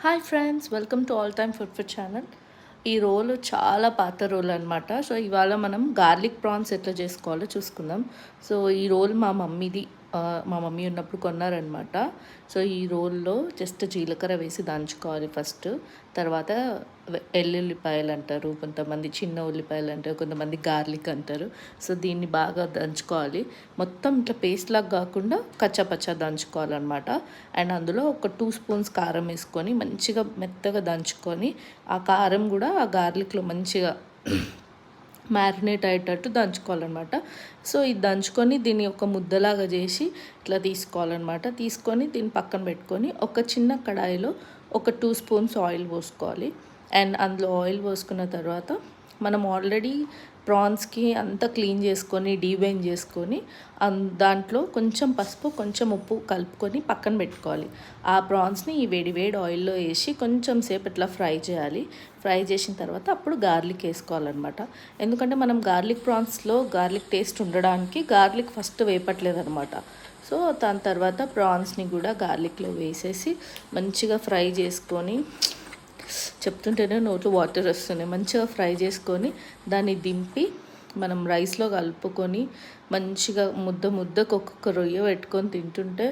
Hi friends, welcome to all time food food channel. ఈ రోలు చాలా పాత రోల్ అనమాట. సో ఇవాళ మనం గార్లిక్ ప్రాన్స్ ఎట్లా చేసుకోవాలో చూసుకుందాం. సో ఈ రోల్ మా మమ్మీ ఉన్నప్పుడు కొన్నారనమాట. సో ఈ రోల్లో జస్ట్ జీలకర్ర వేసి దంచుకోవాలి ఫస్ట్. తర్వాత ఎల్లుల్లిపాయలు అంటారు, కొంతమంది చిన్న ఉల్లిపాయలు అంటారు, కొంతమంది గార్లిక్ అంటారు. సో దీన్ని బాగా దంచుకోవాలి. మొత్తం ఇట్లా పేస్ట్ లాగా కాకుండా కచ్చాపచ్చా దంచుకోవాలన్నమాట. అండ్ అందులో ఒక 2 స్పూన్స్ కారం వేసుకొని మంచిగా మెత్తగా దంచుకొని ఆ కారం కూడా ఆ గార్లిక్లో మంచిగా మ్యారినేట్ అయ్యేటట్టు దంచుకోవాలన్నమాట. సో ఇది దంచుకొని దీన్ని ఒక ముద్దలాగా చేసి ఇట్లా తీసుకోవాలన్నమాట. తీసుకొని దీన్ని పక్కన పెట్టుకొని ఒక చిన్న కడాయిలో ఒక 2 స్పూన్స్ ఆయిల్ పోసుకోవాలి. అండ్ అందులో ఆయిల్ పోసుకున్న తర్వాత మనం ఆల్రెడీ ప్రాన్స్కి అంతా క్లీన్ చేసుకొని డీవైన్ చేసుకొని దాంట్లో కొంచెం పసుపు కొంచెం ఉప్పు కలుపుకొని పక్కన పెట్టుకోవాలి. ఆ ప్రాన్స్ని ఈ వేడి వేడి ఆయిల్లో వేసి కొంచెం సేపు ఇట్లా ఫ్రై చేయాలి. ఫ్రై చేసిన తర్వాత అప్పుడు గార్లిక్ వేసుకోవాలన్నమాట. ఎందుకంటే మనం గార్లిక్ ప్రాన్స్లో గార్లిక్ టేస్ట్ ఉండడానికి గార్లిక్ ఫస్ట్ వేపట్లేదన్నమాట. సో దాని తర్వాత ప్రాన్స్ని కూడా గార్లిక్లో వేసేసి మంచిగా ఫ్రై చేసుకొని, చెప్తుంటేనే నోట్లో వాటర్ వస్తున్నాయి, మంచిగా ఫ్రై చేసుకొని దాన్ని దింపి మనం రైస్లో కలుపుకొని మంచిగా ముద్దకు ఒక్కొక్క రొయ్య పెట్టుకొని తింటుంటే